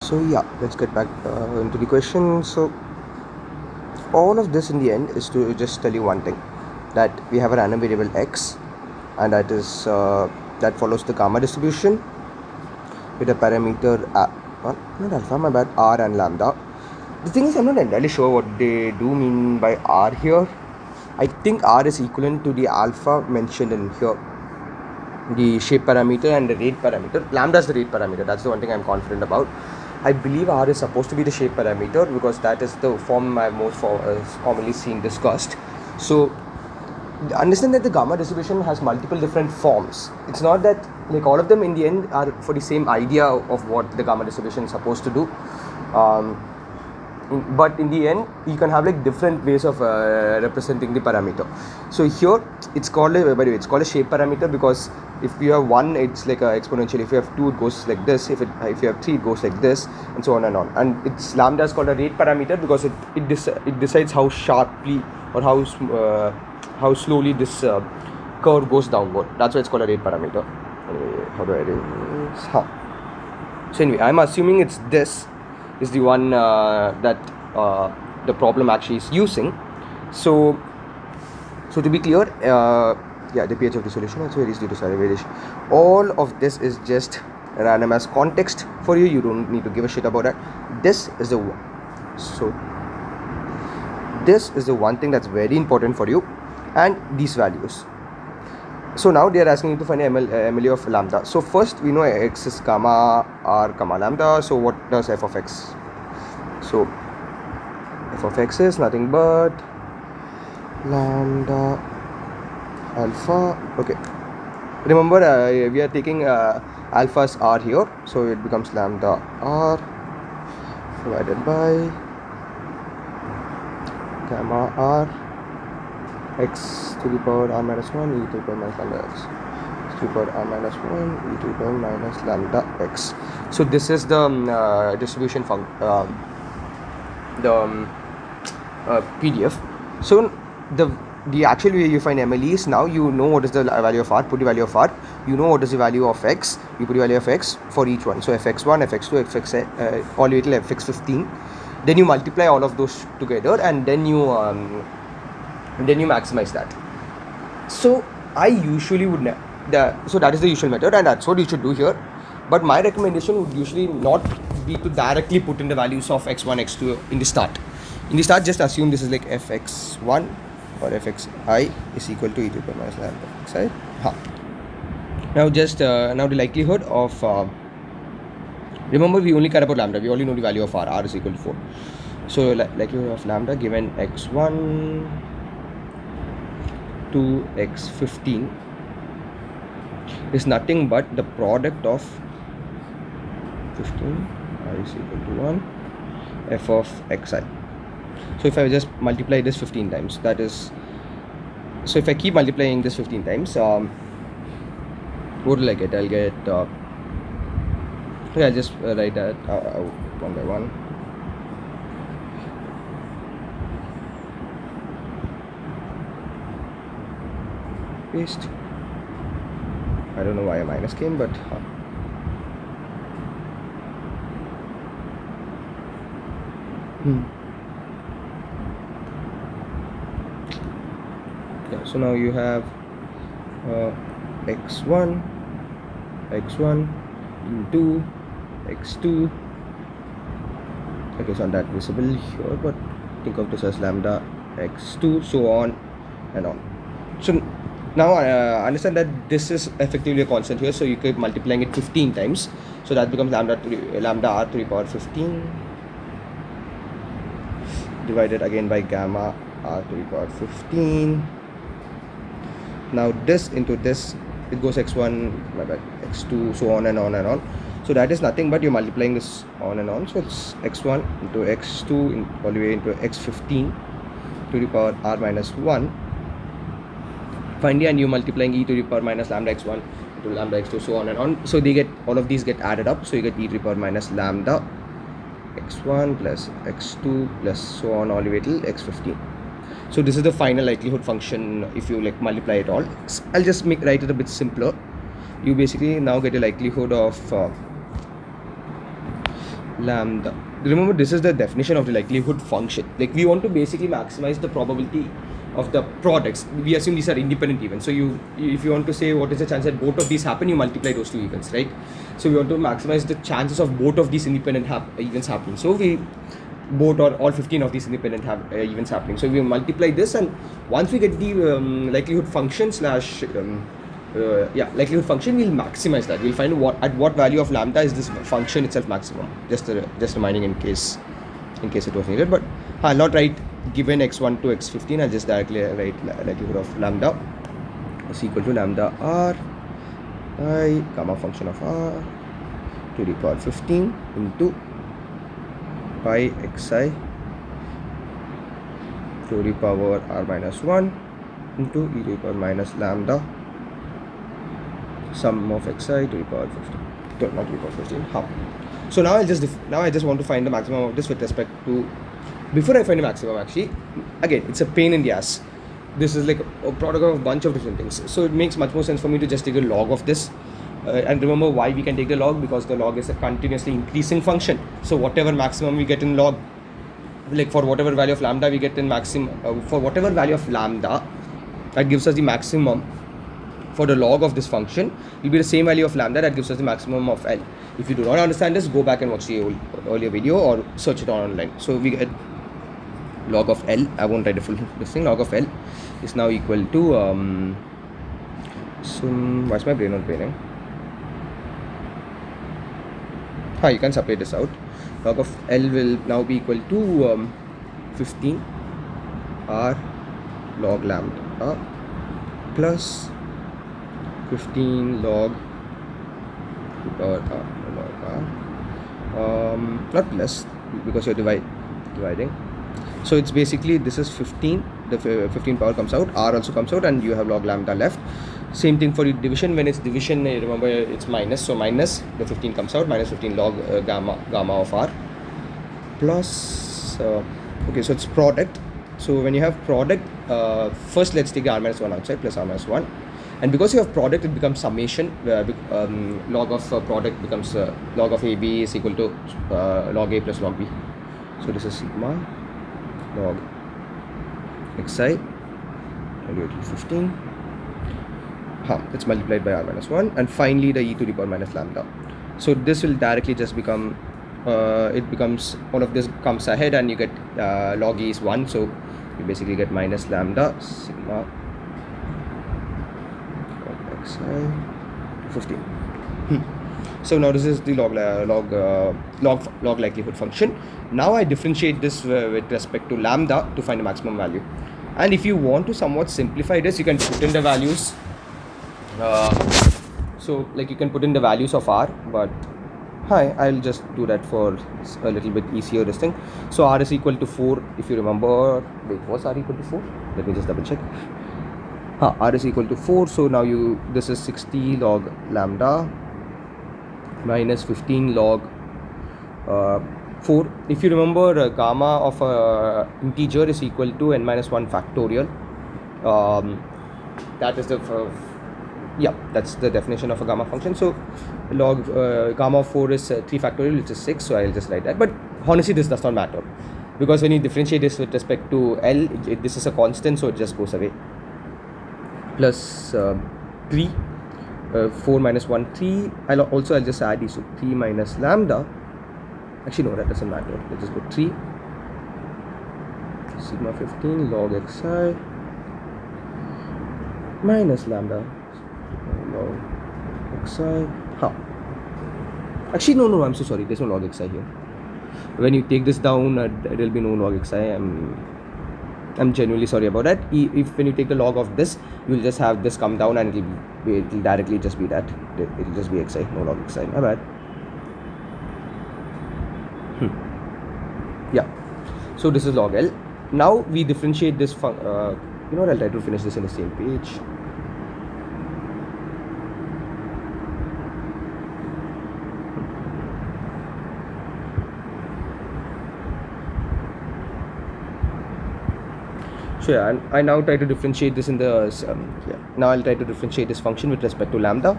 So yeah, let's get back into the question. So all of this in the end is to just tell you one thing, that we have a random variable x, and that is that follows the gamma distribution with a parameter not alpha, my bad, r and lambda. The thing is, I'm not entirely sure what they do mean by r here. I think r is equivalent to the alpha mentioned in here, the shape parameter, and the rate parameter. Lambda is the rate parameter. That's the one thing I'm confident about. I believe r is supposed to be the shape parameter because that is the form I've most commonly seen discussed. So understand that the gamma distribution has multiple different forms. It's not that like all of them in the end are for the same idea of what the gamma distribution is supposed to do. But in the end you can have like different ways of representing the parameter. So here it's called by the way, it's called a shape parameter because if you have 1 it's like a exponential, if you have 2 it goes like this, if you have 3 it goes like this, and so on and on. And it's lambda is called a rate parameter because it decides how sharply or how slowly this curve goes downward. That's why it's called a rate parameter. Anyway, how do I do this? So anyway, I'm assuming it's this is the one that the problem actually is using. So to be clear, yeah, the pH of the solution also varies due to solid variation. All of this is just random as context for you. You don't need to give a shit about that. This is the one. So this is the one thing that's very important for you, and these values. So now they are asking you to find MLE of lambda. So first we know x is gamma r comma lambda. So what does f of x? So f of x is nothing but lambda alpha. Okay, remember we are taking alpha's r here, so it becomes lambda r divided by gamma r x to the power r minus 1 e to the power minus lambda x to the power r minus 1 e to the power minus lambda x. So this is the distribution PDF. So the actual way you find MLE is, now you know what is the value of r, put the value of r, you know what is the value of x, you put the value of x for each one. So fx1, fx2, fx all the way till fx15. Then you multiply all of those together, and then you maximize that. So I usually would so that is the usual method, and that's what you should do here. But my recommendation would usually not be to directly put in the values of x1, x2 in the start. In the start, just assume this is like fx1 or fxi is equal to e to the power minus lambda xi. Now just now the likelihood of remember we only care about lambda, we only know the value of r is equal to 4. So likelihood of lambda given x1 to x15 is nothing but the product of 15 r is equal to 1 f of xi. So if I just multiply this 15 times, that is, so if I keep multiplying this 15 times, what will I get? I'll get I'll just write that out one by one. Paste. I don't know why a minus came, but yeah, so now you have x1 into x2. Okay, so not that visible here, but think of this as lambda x2, so on and on. So now understand that this is effectively a constant here, so you keep multiplying it 15 times, so that becomes lambda r to the power 15 divided again by gamma r to the power 15. Now this into this, it goes x1, my bad, x2, so on and on and on. So that is nothing but you're multiplying this on and on. So it's x1 into x2 all the way into x15 to the power r minus 1. Finally, and you're multiplying e to the power minus lambda x1 to lambda x2, so on and on. So they get, all of these get added up, so you get e to the power minus lambda x1 plus x2 plus so on all the way till x15. So this is the final likelihood function if you like multiply it all. I'll just write it a bit simpler. You basically now get a likelihood of lambda. Remember, this is the definition of the likelihood function. Like, we want to basically maximize the probability of the products. We assume these are independent events. So if you want to say what is the chance that both of these happen, you multiply those two events, right? So we want to maximize the chances of both of these independent events happening. So we both or all 15 of these independent events happening. So we multiply this, and once we get the likelihood function slash likelihood function, we'll maximize that. We'll find at what value of lambda is this function itself maximum. Just reminding in case it was needed. But I'll not write given x1 to x15. I'll just directly write likelihood of lambda is equal to lambda r by gamma function of r to the power 15 into pi xi to the power r minus 1 into e to the power minus lambda sum of xi to the power 15. Not to the power 15. How? So now I just want to find the maximum of this with respect to. Before I find the maximum, actually, again, it's a pain in the ass. This is like a product of a bunch of different things. So it makes much more sense for me to just take a log of this. And remember why we can take the log, because the log is a continuously increasing function. So whatever maximum we get in log, like for whatever value of lambda we get in maximum, for whatever value of lambda that gives us the maximum for the log of this function, will be the same value of lambda that gives us the maximum of L. If you do not understand this, go back and watch the earlier video or search it online. So we get log of L. I won't write the full this thing. Log of L is now equal to why is my brain not braining? You can separate this out. Log of L will now be equal to 15 r log lambda plus 15 log log r, not plus, because you're dividing. So it's basically, this is 15, the 15 power comes out, r also comes out, and you have log lambda left. Same thing for the division. When it's division, remember it's minus, so minus the 15 comes out, minus 15 log gamma of r plus okay, so it's product. So when you have product, first let's take the r minus 1 outside, plus r minus 1, and because you have product, it becomes summation. Log of product becomes log of ab is equal to log a plus log b. So this is sigma log xi value to 15. It's multiplied by r minus 1, and finally the e to the power minus lambda. So this will directly just become it becomes, all of this comes ahead, and you get log e is 1, so you basically get minus lambda sigma log xi 15. So now this is the log likelihood function. Now I differentiate this with respect to lambda to find the maximum value. And if you want to somewhat simplify this, you can put in the values. So like you can put in the values of r, but I'll just do that for a little bit easier this thing. So r is equal to 4, if you remember. Wait, was r equal to 4? Let me just double check. R is equal to 4, so now this is 60 log lambda minus 15 log 4. If you remember, gamma of a integer is equal to n minus 1 factorial. That is that's the definition of a gamma function. So log gamma of 4 is 3 factorial, which is 6, so I'll just write that. But honestly, this does not matter, because when you differentiate this with respect to L, this is a constant, so it just goes away. Plus 3, 4 minus 1, 3. I'll just add these, so 3 minus lambda. Actually no, that doesn't matter. Let's just go 3 sigma 15 log xi minus lambda log xi. Actually no, I'm so sorry, there's no log xi here. When you take this down, there will be no log xi. I'm genuinely sorry about that. When you take the log of this, you will just have this come down, and it will directly just be that. It will just be xi, no log xi. My bad. So this is log L. Now we differentiate this I'll try to finish this in the same page. So I now try to differentiate this in the now I'll try to differentiate this function with respect to lambda,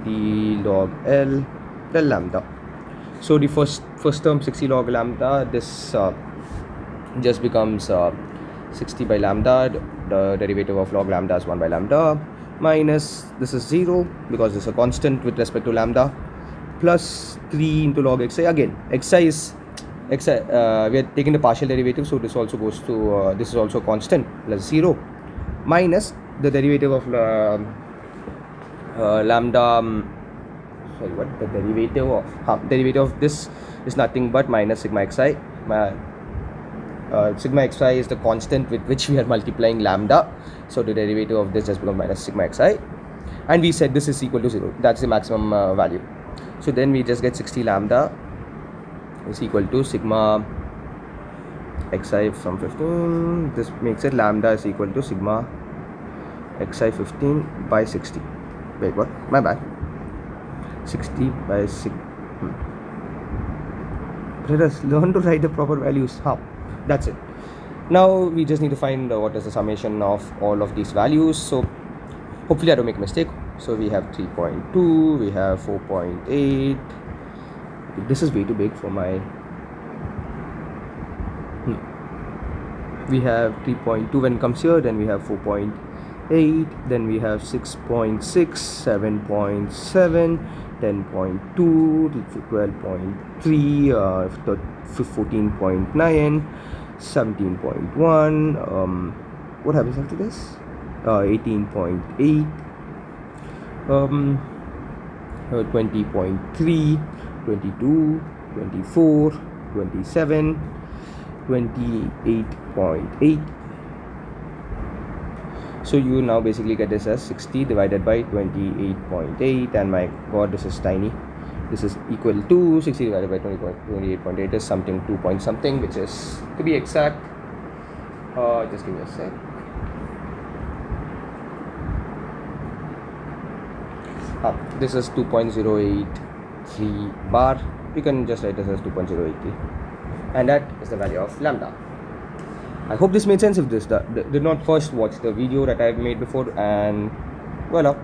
d log L del lambda. So the first term 60 log lambda, this just becomes 60 by lambda. The derivative of log lambda is 1 by lambda, minus this is 0 because this is a constant with respect to lambda, plus 3 into log xi. Again, xi is xi, we are taking the partial derivative, so this also goes to this is also constant, plus 0, minus the derivative of lambda. Sorry, what the derivative of this is nothing but minus sigma xi. Sigma xi is the constant with which we are multiplying lambda, so the derivative of this just becomes minus sigma xi, and we said this is equal to 0. That's the maximum value. So then we just get 60 lambda is equal to sigma xi from 15. This makes it lambda is equal to sigma xi 15 by 60. Wait, what? My bad. 60 by 6. Let us learn to write the proper values. How? That's it. Now we just need to find what is the summation of all of these values. So hopefully I don't make a mistake. So we have 3.2, we have 4.8. This is way too big for my. We have 3.2 when it comes here, then we have 4.8, then we have 6.6, 7.7, 10.2, 12.3, 14.9, 17.1. What happens after this? 18.8, 20.3, 22, 24, 27, 28.8. So you now basically get this as 60 divided by 28.8, and my god, this is tiny. This is equal to 60 divided by 28.8 is something 2 point something, which is, to be exact, just give me a sec. This is 2.083 bar. You can just write this as 2.083, and that is the value of lambda. I hope this made sense. If this did not, first watch the video that I've made before, and voila.